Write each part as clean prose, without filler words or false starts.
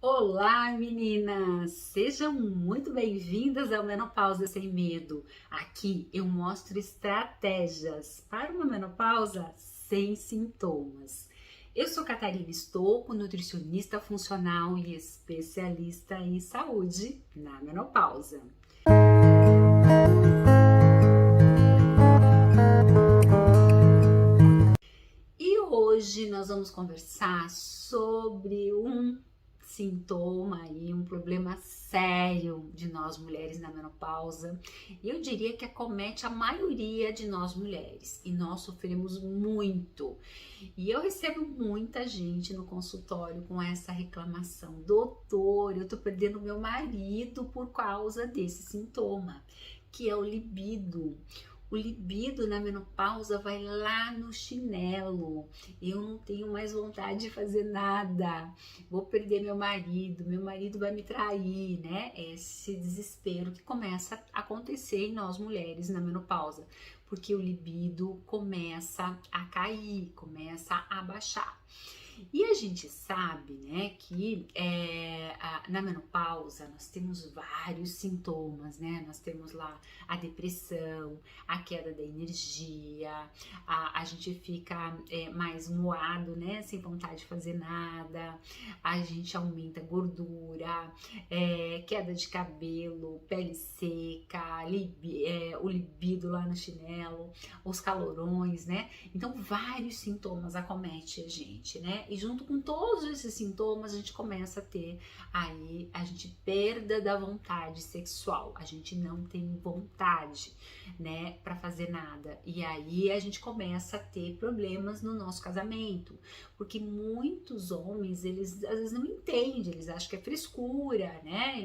Olá, meninas! Sejam muito bem-vindas ao Menopausa Sem Medo. Aqui eu mostro estratégias para uma menopausa sem sintomas. Eu sou Catarina Stocco, nutricionista funcional e especialista em saúde na menopausa. E hoje nós vamos conversar sobre um sintoma e um problema sério de nós mulheres na menopausa. Eu diria que acomete a maioria de nós mulheres e nós sofremos muito. E eu recebo muita gente no consultório com essa reclamação: doutor, eu tô perdendo meu marido por causa desse sintoma, que é o libido. O libido na menopausa vai lá no chinelo. Eu não tenho mais vontade de fazer nada. Vou perder meu marido vai me trair, né? Esse desespero que começa a acontecer em nós mulheres na menopausa, porque o libido começa a cair, começa a baixar. E a gente sabe, né, que na menopausa nós temos vários sintomas, né? Nós temos lá a depressão, a queda da energia, a gente fica mais moado, né? Sem vontade de fazer nada, a gente aumenta a gordura, queda de cabelo, pele seca, o libido lá no chinelo, os calorões, né? Então vários sintomas acometem a gente, né? E junto com todos esses sintomas a gente começa a ter aí a gente perda da vontade sexual, a gente não tem vontade, né, para fazer nada. E aí a gente começa a ter problemas no nosso casamento, porque muitos homens, eles às vezes não entendem, eles acham que é frescura, né?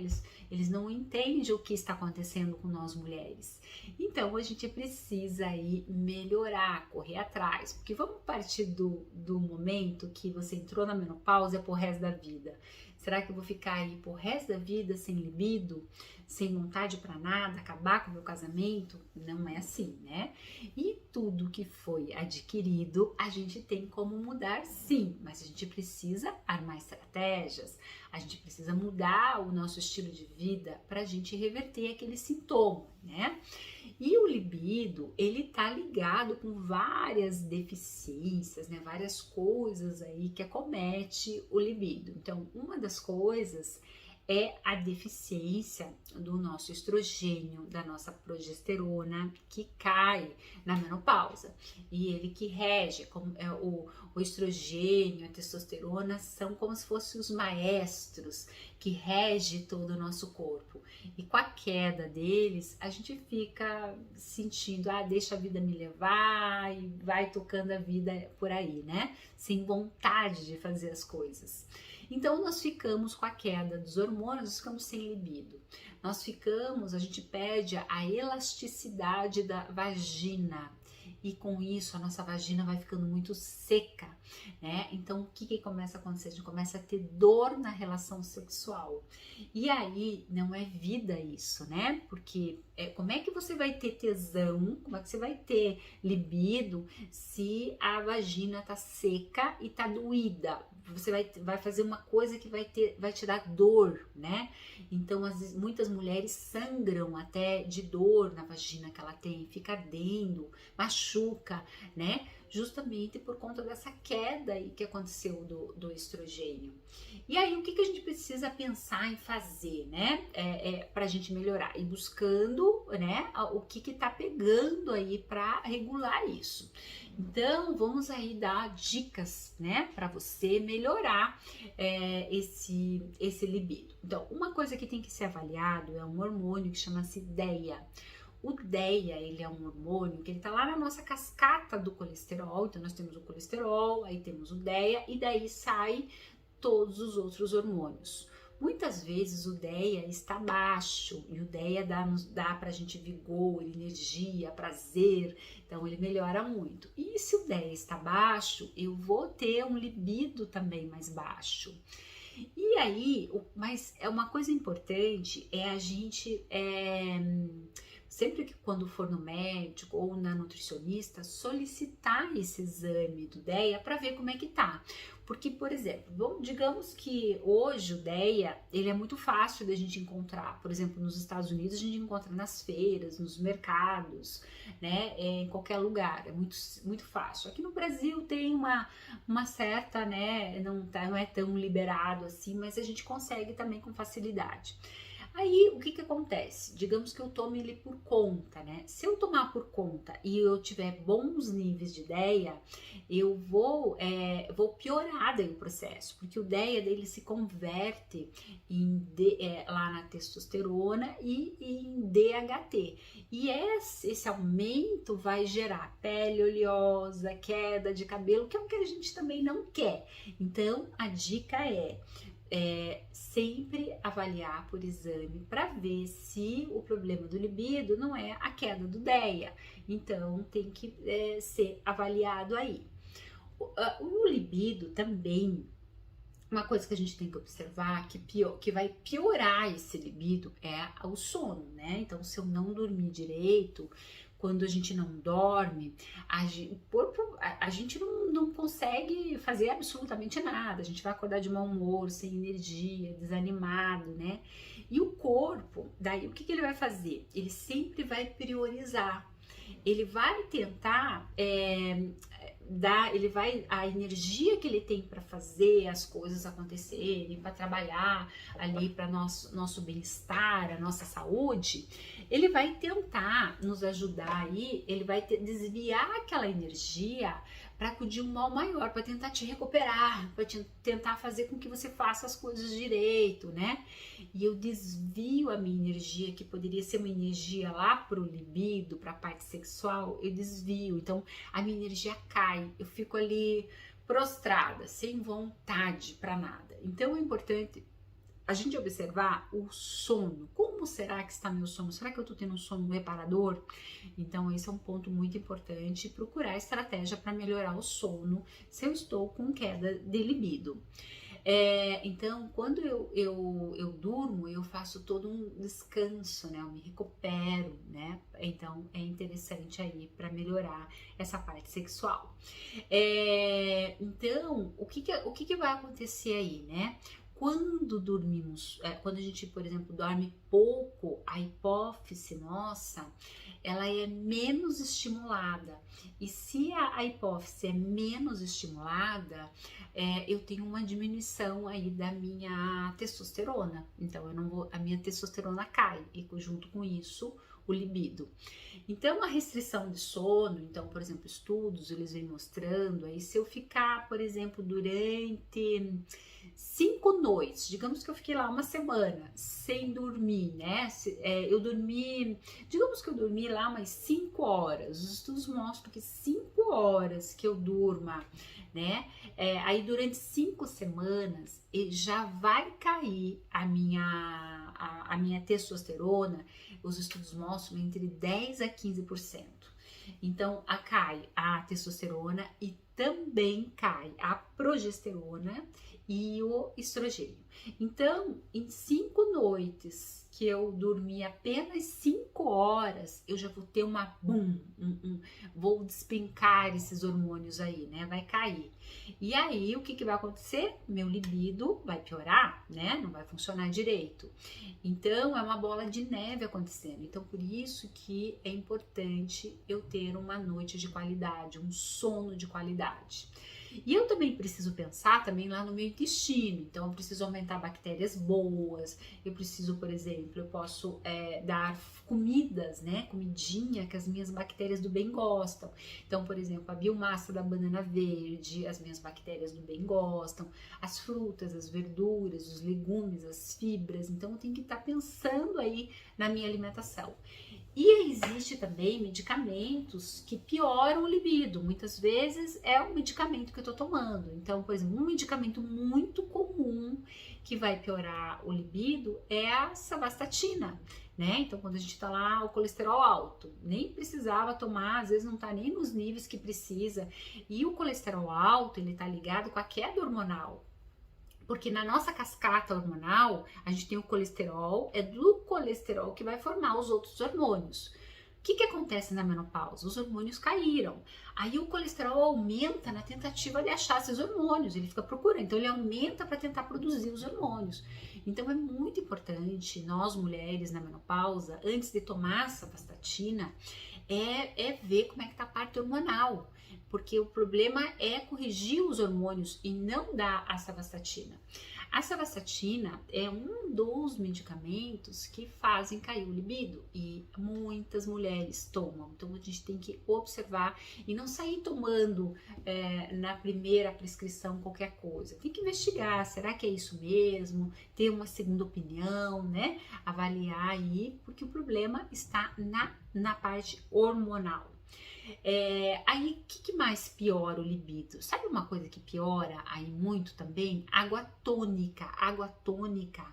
Eles não entendem o que está acontecendo com nós mulheres. Então a gente precisa aí melhorar, correr atrás, porque vamos partir do momento que você entrou na menopausa pro resto da vida. Será que eu vou ficar aí pro resto da vida sem libido, sem vontade para nada, acabar com o meu casamento? Não é assim, né? E tudo que foi adquirido, a gente tem como mudar, sim, mas a gente precisa armar estratégias, a gente precisa mudar o nosso estilo de vida para a gente reverter aquele sintoma, né? E o libido, ele tá ligado com várias deficiências, né? Várias coisas aí que acomete o libido. Então, uma das coisas é a deficiência do nosso estrogênio, da nossa progesterona, que cai na menopausa. E ele que rege, como o estrogênio, a testosterona são como se fossem os maestros que regem todo o nosso corpo. E com a queda deles, a gente fica sentindo, deixa a vida me levar e vai tocando a vida por aí, né? Sem vontade de fazer as coisas. Então nós ficamos com a queda dos hormônios, nós ficamos sem libido. A gente perde a elasticidade da vagina. E com isso a nossa vagina vai ficando muito seca, né? Então o que começa a acontecer? A gente começa a ter dor na relação sexual. E aí não é vida isso, né? Porque como é que você vai ter tesão, como é que você vai ter libido se a vagina tá seca e tá doída? Você vai fazer uma coisa que vai te dar dor, né? Então, muitas mulheres sangram até de dor na vagina que ela tem, fica ardendo, machuca, né? Justamente por conta dessa queda aí que aconteceu do estrogênio. E aí, o que a gente precisa pensar em fazer, né? Pra gente melhorar? E buscando, né, o que tá pegando aí para regular isso. Então, vamos aí dar dicas, né, para você melhorar esse libido. Então, uma coisa que tem que ser avaliado é um hormônio que chama-se DEA. O DEA, ele é um hormônio que ele tá lá na nossa cascata do colesterol. Então, nós temos o colesterol, aí temos o DEA e daí sai todos os outros hormônios. Muitas vezes o DEA está baixo e o DEA dá pra gente vigor, energia, prazer, então ele melhora muito. E se o DEA está baixo, eu vou ter um libido também mais baixo. E aí, mas é uma coisa importante é a gente sempre que quando for no médico ou na nutricionista, solicitar esse exame do DEA para ver como é que tá. Porque, por exemplo, digamos que hoje o DEA, ele é muito fácil da gente encontrar. Por exemplo, nos Estados Unidos a gente encontra nas feiras, nos mercados, né, em qualquer lugar, é muito fácil. Aqui no Brasil tem uma certa, né, não é tão liberado assim, mas a gente consegue também com facilidade. Aí, o que acontece? Digamos que eu tome ele por conta, né? Se eu tomar por conta e eu tiver bons níveis de DEA, eu vou piorar daí o processo, porque o DEA dele se converte lá na testosterona e em DHT. E esse aumento vai gerar pele oleosa, queda de cabelo, que é o que a gente também não quer. Então, a dica é sempre avaliar por exame para ver se o problema do libido não é a queda do DEA. Então tem que ser avaliado aí. O libido também, uma coisa que a gente tem que observar que vai piorar esse libido é o sono, né? Então, se eu não dormir direito, quando a gente não dorme, a gente não consegue fazer absolutamente nada. A gente vai acordar de mau humor, sem energia, desanimado, né? E o corpo, daí o que ele vai fazer? Ele sempre vai priorizar. Ele vai tentar a energia que ele tem para fazer as coisas acontecerem, para trabalhar ali para nosso bem-estar, a nossa saúde, ele vai tentar nos ajudar aí, ele vai desviar aquela energia para acudir um mal maior, para tentar te recuperar, para tentar fazer com que você faça as coisas direito, né? E eu desvio a minha energia, que poderia ser uma energia lá pro libido, para a parte sexual, eu desvio. Então, a minha energia cai, eu fico ali prostrada, sem vontade para nada. Então, é importante a gente observar o sono. Como será que está meu sono? Será que eu estou tendo um sono reparador? Então, esse é um ponto muito importante, procurar estratégia para melhorar o sono se eu estou com queda de libido. Então, quando eu durmo, eu faço todo um descanso, né? Eu me recupero, né? Então, é interessante aí para melhorar essa parte sexual. Então, o que vai acontecer aí, né? Quando dormimos, quando a gente, por exemplo, dorme pouco, a hipófise nossa, ela é menos estimulada. E se a hipófise é menos estimulada, eu tenho uma diminuição aí da minha testosterona. Então, a minha testosterona cai e junto com isso o libido. Então, a restrição de sono, então, por exemplo, estudos, eles vêm mostrando aí, se eu ficar, por exemplo, durante 5 noites, digamos que eu fiquei lá uma semana sem dormir, né? Digamos que eu dormi lá umas 5 horas. Os estudos mostram que 5 horas que eu durma, né? Aí durante 5 semanas já vai cair a minha testosterona. Os estudos mostram entre 10 a 15%. Então, cai a testosterona e também cai a progesterona e o estrogênio. Então, em 5 noites que eu dormi apenas 5 horas, eu já vou ter vou despencar esses hormônios aí, né? Vai cair. E aí, o que vai acontecer? Meu libido vai piorar, né? Não vai funcionar direito. Então, é uma bola de neve acontecendo. Então, por isso que é importante eu ter uma noite de qualidade, um sono de qualidade. E eu também preciso pensar também lá no meu intestino, então eu preciso aumentar bactérias boas, eu preciso, por exemplo, eu posso dar comidas, né, comidinha que as minhas bactérias do bem gostam. Então, por exemplo, a biomassa da banana verde, as minhas bactérias do bem gostam, as frutas, as verduras, os legumes, as fibras, então eu tenho que estar pensando aí na minha alimentação. E existe também medicamentos que pioram o libido. Muitas vezes é o medicamento que eu estou tomando. Então, por exemplo, um medicamento muito comum que vai piorar o libido é a simvastatina, né? Então, quando a gente tá lá, o colesterol alto, nem precisava tomar, às vezes não tá nem nos níveis que precisa. E o colesterol alto, ele tá ligado com a queda hormonal. Porque na nossa cascata hormonal, a gente tem o colesterol, é do colesterol que vai formar os outros hormônios. que acontece na menopausa? Os hormônios caíram. Aí o colesterol aumenta na tentativa de achar esses hormônios, ele fica procurando, então ele aumenta para tentar produzir os hormônios. Então é muito importante nós mulheres na menopausa, antes de tomar essa vastatina, ver como é que tá a parte hormonal, porque o problema é corrigir os hormônios e não dar a simvastatina. A simvastatina é um dos medicamentos que fazem cair o libido e muitas mulheres tomam, então a gente tem que observar e não sair tomando na primeira prescrição qualquer coisa. Tem que investigar, será que é isso mesmo? Ter uma segunda opinião, né? Avaliar aí, porque o problema está na parte hormonal. Aí, o que mais piora o libido? Sabe uma coisa que piora aí muito também? Água tônica. Água tônica,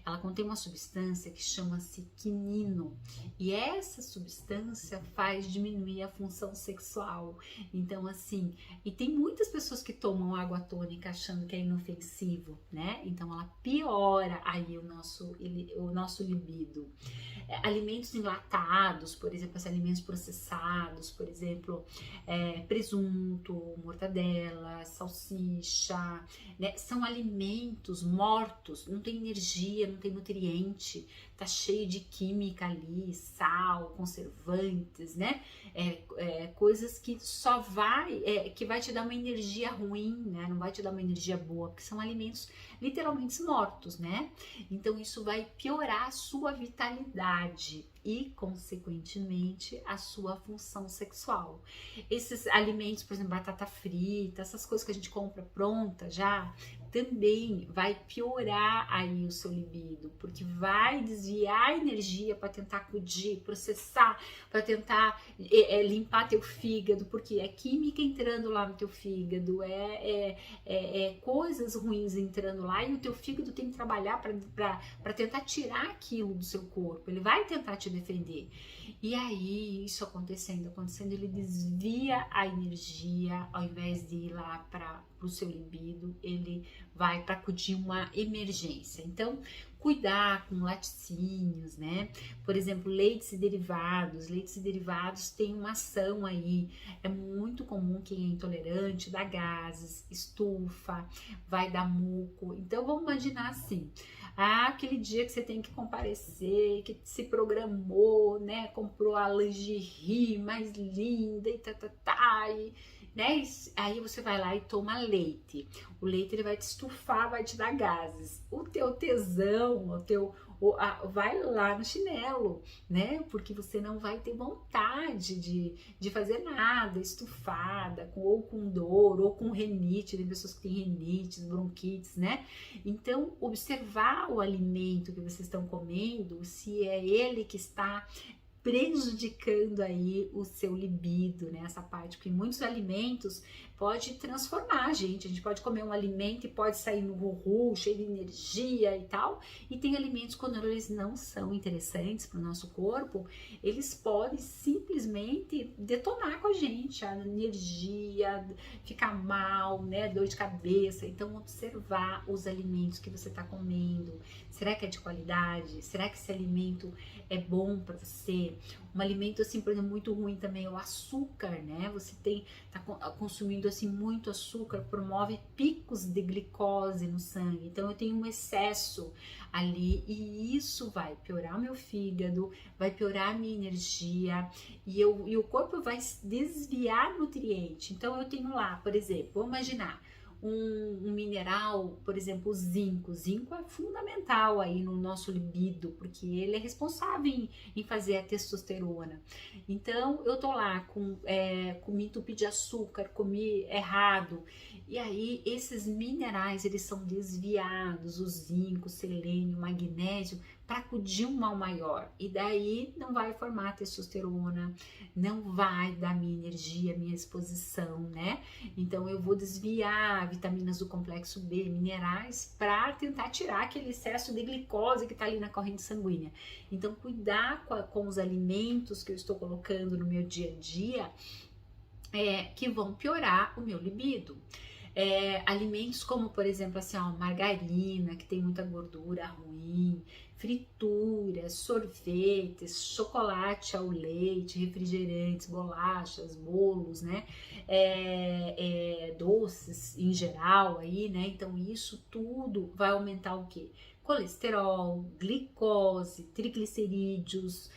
ela contém uma substância que chama-se quinino. E essa substância faz diminuir a função sexual. Então, assim, e tem muitas pessoas que tomam água tônica achando que é inofensivo, né? Então, ela piora aí o nosso libido. Alimentos enlatados, por exemplo, alimentos processados, por exemplo, presunto, mortadela, salsicha, né? São alimentos mortos, não tem energia, não tem nutriente, tá cheio de química ali, sal, conservantes, né? Coisas que só que vai te dar uma energia ruim, né? Não vai te dar uma energia boa, porque são alimentos literalmente mortos, né? Então isso vai piorar a sua vitalidade e, consequentemente, a sua função sexual. Esses alimentos, por exemplo, batata frita, essas coisas que a gente compra pronta já, também vai piorar aí o seu libido, porque vai desviar a energia para tentar acudir, processar, para tentar limpar teu fígado, porque é química entrando lá no teu fígado, coisas ruins entrando lá, e o teu fígado tem que trabalhar para tentar tirar aquilo do seu corpo, ele vai tentar te defender. E aí, isso acontecendo, ele desvia a energia, ao invés de ir lá para o seu libido, ele vai para acudir uma emergência. Então, cuidar com laticínios, né? Por exemplo, leites e derivados. Leites e derivados têm uma ação aí. É muito comum quem é intolerante dá gases, estufa, vai dar muco. Então, vamos imaginar assim. Aquele dia que você tem que comparecer, que se programou, né? Comprou a lingerie mais linda e né? Aí você vai lá e toma leite. O leite ele vai te estufar, vai te dar gases. O teu tesão, vai lá no chinelo, né? Porque você não vai ter vontade de fazer nada, estufada, ou com dor, ou com renite. Tem pessoas que têm renites, bronquites, né? Então, observar o alimento que vocês estão comendo, se é ele que está prejudicando aí o seu libido, né, essa parte, porque muitos alimentos pode transformar a gente pode comer um alimento e pode sair no ru, cheio de energia e tal, e tem alimentos quando eles não são interessantes para o nosso corpo, eles podem simplesmente detonar com a gente, a energia, ficar mal, né, dor de cabeça. Então observar os alimentos que você está comendo, será que é de qualidade? Será que esse alimento é bom para você? Um alimento assim, por exemplo, muito ruim também é o açúcar, né? Você tá consumindo assim muito açúcar, promove picos de glicose no sangue. Então eu tenho um excesso ali e isso vai piorar o meu fígado, vai piorar a minha energia e o corpo vai desviar nutriente. Então eu tenho lá, por exemplo, vamos imaginar um mineral, por exemplo, o zinco. O zinco é fundamental aí no nosso libido, porque ele é responsável em fazer a testosterona. Então, eu tô lá comi entupi de açúcar, comi errado, e aí esses minerais, eles são desviados, o zinco, o selênio, o magnésio, para acudir um mal maior, e daí não vai formar testosterona, não vai dar minha energia, minha exposição, né? Então eu vou desviar vitaminas do complexo B, minerais, para tentar tirar aquele excesso de glicose que está ali na corrente sanguínea. Então cuidar com os alimentos que eu estou colocando no meu dia a dia, que vão piorar o meu libido. Alimentos como, por exemplo, assim, ó, margarina, que tem muita gordura ruim, frituras, sorvetes, chocolate ao leite, refrigerantes, bolachas, bolos, né? Doces em geral aí, né? Então isso tudo vai aumentar o quê? Colesterol, glicose, triglicerídeos,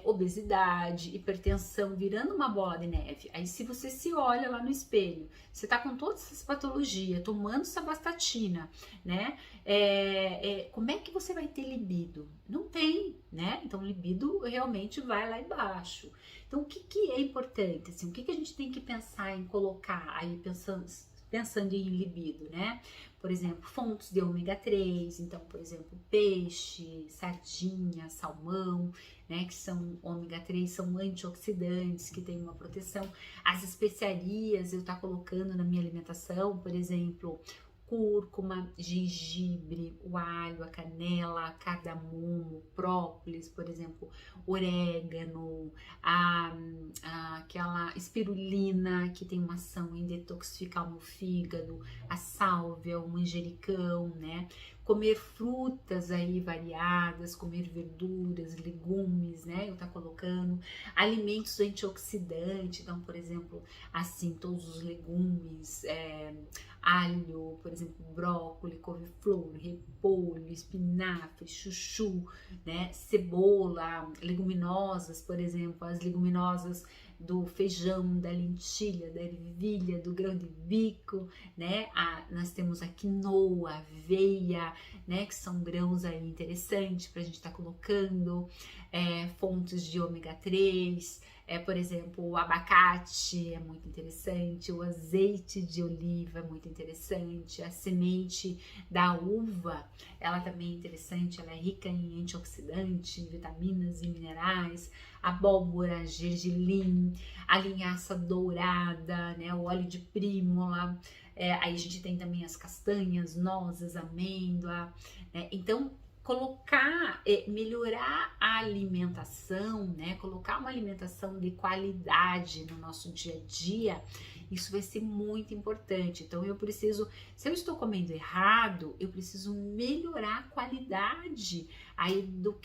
obesidade, hipertensão, virando uma bola de neve. Aí se você se olha lá no espelho, você tá com todas essas patologias, tomando sabastatina, né? Como é que você vai ter libido? Não tem, né? Então libido realmente vai lá embaixo. Então o que é importante? Assim, o que a gente tem que pensar em colocar aí pensando em libido, né? Por exemplo, fontes de ômega 3, então, por exemplo, peixe, sardinha, salmão, né, que são ômega 3, são antioxidantes, que tem uma proteção. As especiarias eu tá colocando na minha alimentação, por exemplo, cúrcuma, gengibre, o alho, a canela, cardamomo, própolis, por exemplo, orégano, aquela espirulina que tem uma ação em detoxificar o meu fígado, a sálvia, o manjericão, né? Comer frutas aí variadas, comer verduras, legumes, né? Eu tá colocando alimentos antioxidantes, então, por exemplo, assim, todos os legumes, alho, por exemplo, brócolis, couve-flor, repolho, espinafre, chuchu, né? Cebola, leguminosas, por exemplo, as leguminosas do feijão, da lentilha, da ervilha, do grão de bico, né? Nós temos a quinoa, a aveia, né? Que são grãos aí interessantes para a gente estar colocando, fontes de ômega 3, por exemplo, o abacate é muito interessante, o azeite de oliva é muito interessante, a semente da uva, ela também é interessante, ela é rica em antioxidantes, em vitaminas e minerais, abóbora, gergelim, a linhaça dourada, né, o óleo de prímula, aí a gente tem também as castanhas, nozes, amêndoa, né, então colocar, melhorar a alimentação, né? Colocar uma alimentação de qualidade no nosso dia a dia, isso vai ser muito importante. Então eu preciso, se eu estou comendo errado, eu preciso melhorar a qualidade aí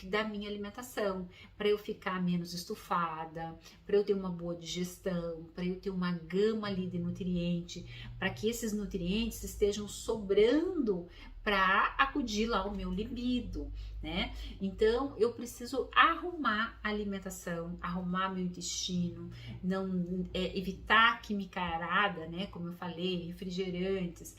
da minha alimentação, para eu ficar menos estufada, para eu ter uma boa digestão, para eu ter uma gama ali de nutrientes, para que esses nutrientes estejam sobrando para acudir lá o meu libido, né? Então eu preciso arrumar a alimentação, arrumar meu intestino, não evitar química arada, né? Como eu falei, refrigerantes,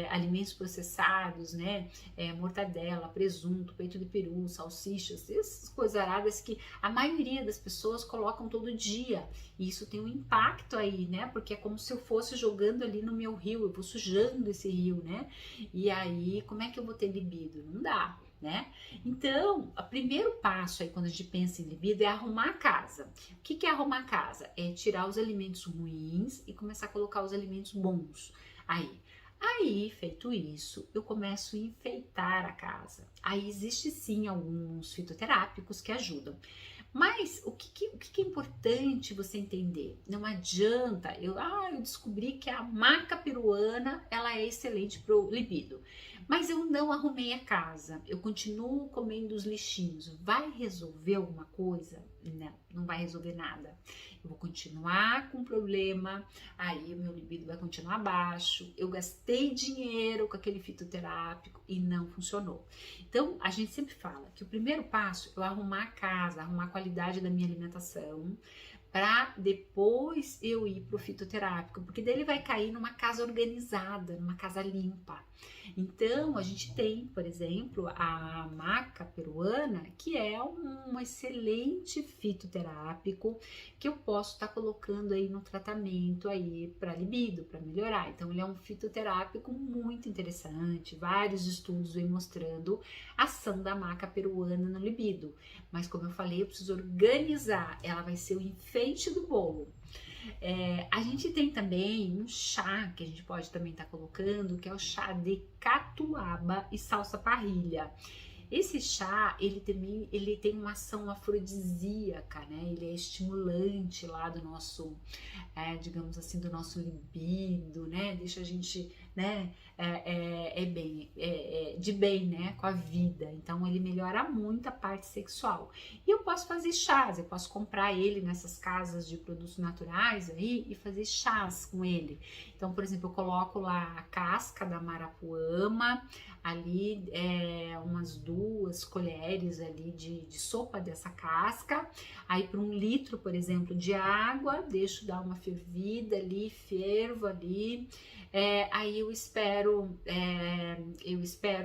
alimentos processados, né? Mortadela, presunto, peito de peru, salsichas, essas coisas aradas que a maioria das pessoas colocam todo dia. E isso tem um impacto aí, né? Porque é como se eu fosse jogando ali no meu rio, eu vou sujando esse rio, né? E aí, como é que eu vou ter libido? Não dá, né? Então, o primeiro passo aí quando a gente pensa em libido é arrumar a casa. O que é arrumar a casa? É tirar os alimentos ruins e começar a colocar os alimentos bons. Aí, feito isso, eu começo a enfeitar a casa. Aí existe sim alguns fitoterápicos que ajudam. Mas o que é importante você entender? Não adianta, eu descobri que a maca peruana ela é excelente para o libido, mas eu não arrumei a casa, eu continuo comendo os lixinhos. Vai resolver alguma coisa? Não, não vai resolver nada. Eu vou continuar com o problema, aí o meu libido vai continuar baixo. Eu gastei dinheiro com aquele fitoterápico e não funcionou. Então, a gente sempre fala que o primeiro passo é eu arrumar a casa, arrumar a qualidade da minha alimentação, para depois eu ir pro fitoterápico, porque daí ele vai cair numa casa organizada, numa casa limpa. Então, a gente tem, por exemplo, a maca peruana, que é um excelente fitoterápico que eu posso estar colocando aí no tratamento aí para libido, para melhorar. Então, ele é um fitoterápico muito interessante, vários estudos vêm mostrando a ação da maca peruana no libido. Mas como eu falei, eu preciso organizar, ela vai ser o enfeite do bolo. A gente tem também um chá que a gente pode também estar colocando, que é o chá de catuaba e salsa parrilha. Esse chá, ele também, ele tem uma ação afrodisíaca, né? Ele é estimulante lá do nosso, digamos assim, do nosso libido, né? Deixa a gente, né, de bem, né, com a vida. Então ele melhora muito a parte sexual. E eu posso fazer chás, eu posso comprar ele nessas casas de produtos naturais aí e fazer chás com ele. Então, por exemplo, eu coloco lá a casca da marapuama, ali umas 2 colheres ali de sopa dessa casca. Aí para 1 litro, por exemplo, de água, deixo dar uma fervida ali, fervo ali. Aí eu espero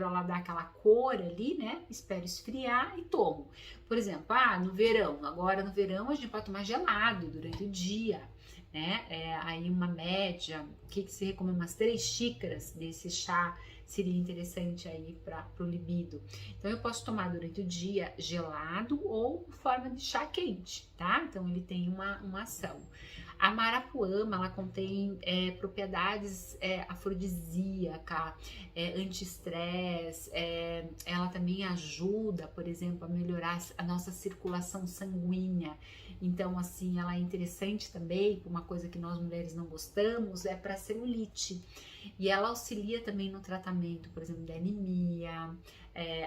ela dar aquela cor ali, né? Espero esfriar e tomo. Por exemplo, no verão, agora no verão a gente pode tomar gelado durante o dia, né? Aí uma média, o que se recomenda? Umas 3 xícaras desse chá seria interessante aí para o libido. Então eu posso tomar durante o dia gelado ou em forma de chá quente, tá? Então ele tem uma ação. A marapuama, ela contém propriedades afrodisíacas, anti-estresse, ela também ajuda, por exemplo, a melhorar a nossa circulação sanguínea. Então, assim, ela é interessante também, uma coisa que nós mulheres não gostamos, é para celulite. E ela auxilia também no tratamento, por exemplo, da anemia,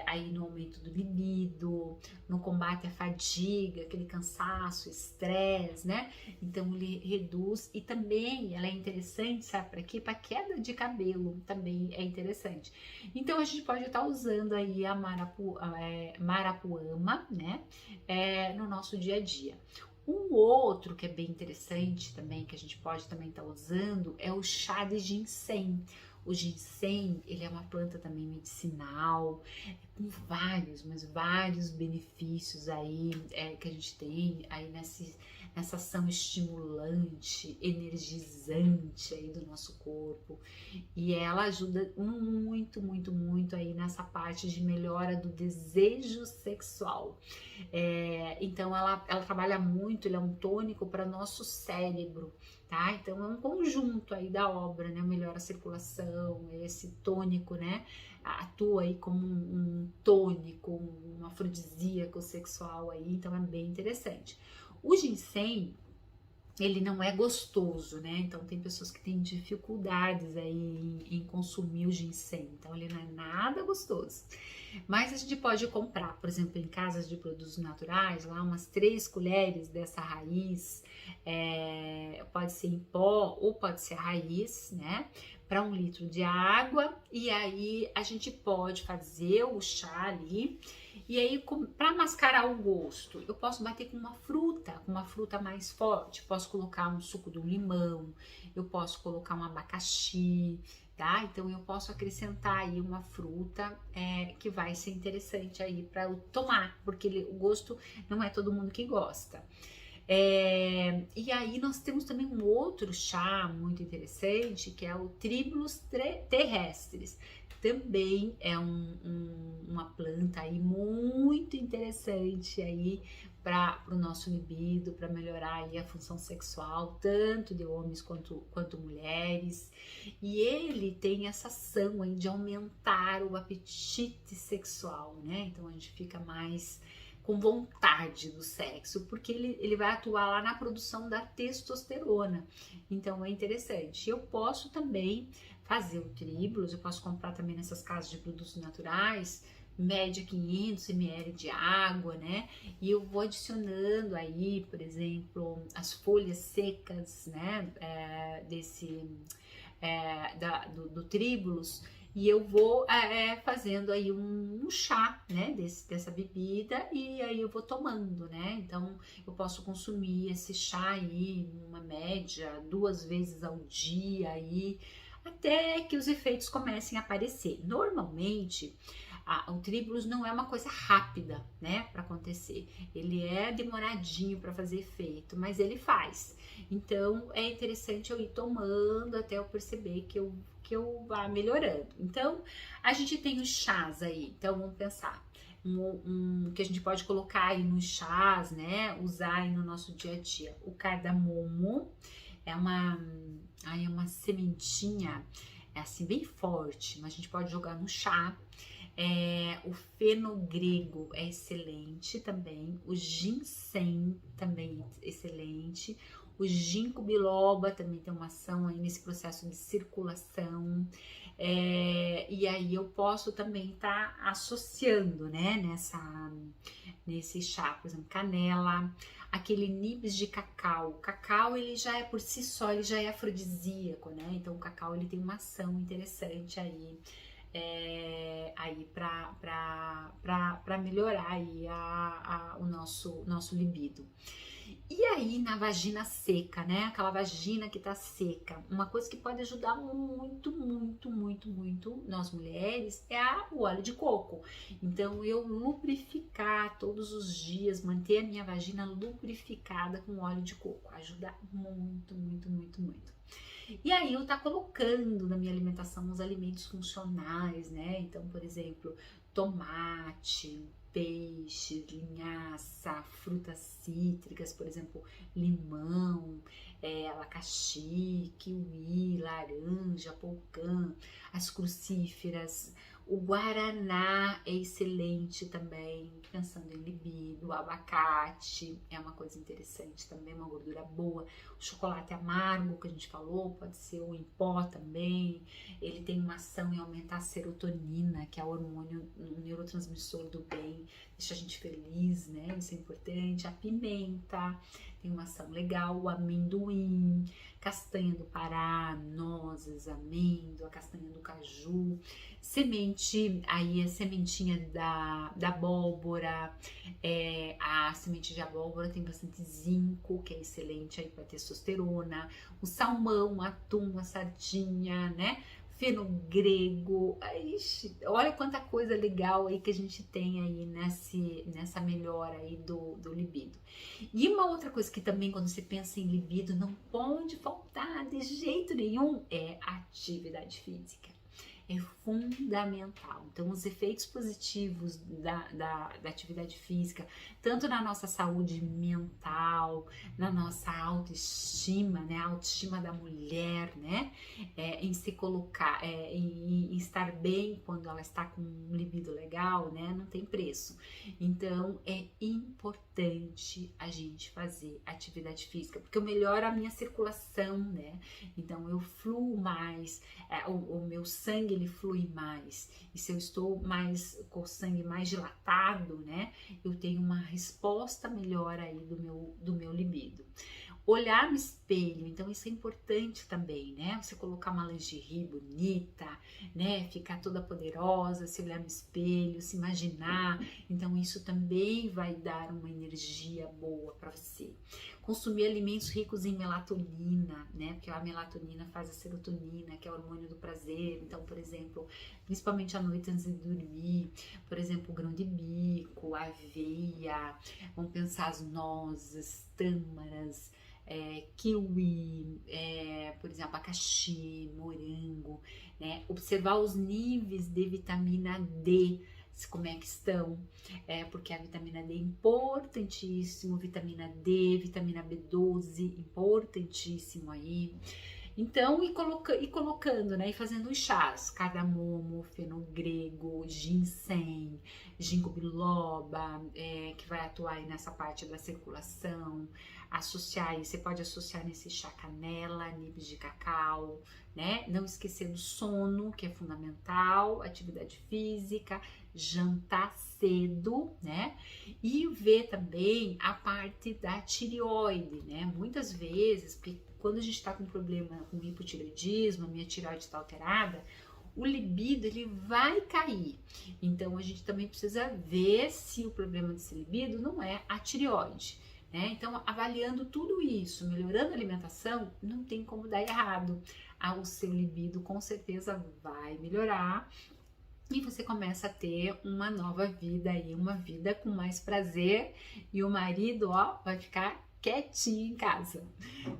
aí no aumento do libido, no combate à fadiga, aquele cansaço, estresse, né? Então ele reduz e também ela é interessante, sabe para quê? Para queda de cabelo também é interessante. Então a gente pode estar usando aí a marapuama, né? No nosso dia a dia. Um outro que é bem interessante também, que a gente pode também estar usando, é o chá de ginseng. O ginseng, ele é uma planta também medicinal, com vários benefícios aí que a gente tem aí nessa ação estimulante, energizante aí do nosso corpo. E ela ajuda muito aí nessa parte de melhora do desejo sexual. Então ela trabalha muito, ele é um tônico para nosso cérebro, tá? Então é um conjunto aí da obra, né? Melhora a circulação, esse tônico, né? Atua aí como um tônico, um afrodisíaco sexual aí, então é bem interessante. O ginseng, ele não é gostoso, né? Então tem pessoas que têm dificuldades aí em consumir o ginseng, então ele não é nada gostoso. Mas a gente pode comprar, por exemplo, em casas de produtos naturais, lá umas 3 colheres dessa raiz, pode ser em pó ou pode ser raiz, né? Para 1 litro de água, e aí a gente pode fazer o chá ali. E aí, para mascarar o gosto, eu posso bater com uma fruta mais forte. Posso colocar um suco de um limão, eu posso colocar um abacaxi, tá? Então eu posso acrescentar aí uma fruta que vai ser interessante aí para eu tomar, porque o gosto não é todo mundo que gosta. E aí nós temos também um outro chá muito interessante, que é o Tribulus terrestris. Também é uma planta aí muito interessante aí para o nosso libido, para melhorar aí a função sexual, tanto de homens quanto mulheres. E ele tem essa ação aí de aumentar o apetite sexual, né? Então a gente fica mais com vontade do sexo, porque ele vai atuar lá na produção da testosterona. Então é interessante. Eu posso também fazer o Tribulus, eu posso comprar também nessas casas de produtos naturais, média 500 ml de água, né? E eu vou adicionando aí, por exemplo, as folhas secas, né? Do Tribulus. E eu vou fazendo aí um chá, né, dessa bebida, e aí eu vou tomando, né? Então eu posso consumir esse chá aí, uma média, 2 vezes ao dia aí, até que os efeitos comecem a aparecer. Normalmente, o Tribulus não é uma coisa rápida, né, para acontecer. Ele é demoradinho para fazer efeito, mas ele faz. Então é interessante eu ir tomando até eu perceber que eu vá melhorando. Então a gente tem os chás aí. Então vamos pensar que a gente pode colocar aí nos chás, né? Usar aí no nosso dia a dia. O cardamomo é uma sementinha assim bem forte, mas a gente pode jogar no chá. O fenogrego é excelente também, o ginseng também é excelente, o ginkgo biloba também tem uma ação aí nesse processo de circulação, e aí eu posso também estar associando, né, nesse chá, por exemplo, canela, aquele nibs de cacau. O cacau, ele já é por si só, ele já é afrodisíaco, né? Então o cacau, ele tem uma ação interessante aí, aí para melhorar aí o nosso libido. E aí na vagina seca, né? Aquela vagina que tá seca, uma coisa que pode ajudar muito, muito, muito, muito nós mulheres é o óleo de coco. Então eu lubrificar todos os dias, manter a minha vagina lubrificada com óleo de coco, ajuda muito, muito, muito, muito. E aí eu tá colocando na minha alimentação os alimentos funcionais, né? Então, por exemplo, tomate, peixe, linhaça, frutas cítricas, por exemplo, limão, abacaxi, kiwi, laranja, pocã, as crucíferas. O guaraná é excelente também, pensando em libido. O abacate é uma coisa interessante também, uma gordura boa. O chocolate amargo que a gente falou, pode ser o em pó também. Ele tem uma ação em aumentar a serotonina, que é o hormônio, o neurotransmissor do bem, deixa a gente feliz, né? Isso é importante. A pimenta tem uma ação legal. O amendoim, castanha do Pará, nozes, amêndoa, castanha do caju, semente, aí a sementinha da abóbora, a semente de abóbora tem bastante zinco, que é excelente aí para testosterona, o salmão, o atum, a sardinha, né? Fenogrego, ixi, olha quanta coisa legal aí que a gente tem aí nessa melhora aí do libido. E uma outra coisa que também quando você pensa em libido não pode faltar de jeito nenhum é atividade física. É fundamental. Então, os efeitos positivos da atividade física, tanto na nossa saúde mental, na nossa autoestima, né? A autoestima da mulher, né? Em se colocar, em estar bem quando ela está com um libido legal, né? Não tem preço. Então, é importante a gente fazer atividade física, porque eu melhoro a minha circulação, né? Então, eu fluo mais, o meu sangue ele flui mais, e se eu estou mais com o sangue mais dilatado, né, eu tenho uma resposta melhor aí do meu libido. Olhar no espelho, então isso é importante também, né? Você colocar uma lingerie bonita, né? Ficar toda poderosa, se olhar no espelho, se imaginar. Então isso também vai dar uma energia boa para você. Consumir alimentos ricos em melatonina, né? Porque a melatonina faz a serotonina, que é o hormônio do prazer. Então, por exemplo, principalmente à noite antes de dormir, por exemplo, grão de bico, aveia, vamos pensar as nozes, tâmaras, kiwi, por exemplo, abacaxi, morango, né? Observar os níveis de vitamina D, como é que estão, porque a vitamina D é importantíssimo, vitamina D, vitamina B12, importantíssimo aí. Então, e colocando, né, e fazendo os chás, cardamomo, fenogrego, ginseng, ginkgo biloba, que vai atuar aí nessa parte da circulação, associar aí, você pode associar nesse chá canela, nibs de cacau, né, não esquecer do sono, que é fundamental, atividade física, jantar cedo, né, e ver também a parte da tireoide, né, muitas vezes, porque quando a gente está com problema com hipotireoidismo, a minha tireoide está alterada, o libido ele vai cair. Então a gente também precisa ver se o problema desse libido não é a tireoide, né? Então avaliando tudo isso, melhorando a alimentação, não tem como dar errado. O seu libido com certeza vai melhorar e você começa a ter uma nova vida aí, uma vida com mais prazer e o marido, ó, vai ficar quietinho em casa,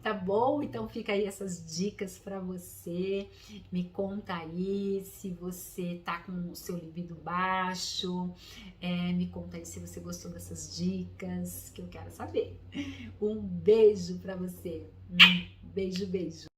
tá bom? Então fica aí essas dicas para você. Me conta aí se você tá com o seu libido baixo, me conta aí se você gostou dessas dicas, que eu quero saber. Um beijo para você, beijo, beijo.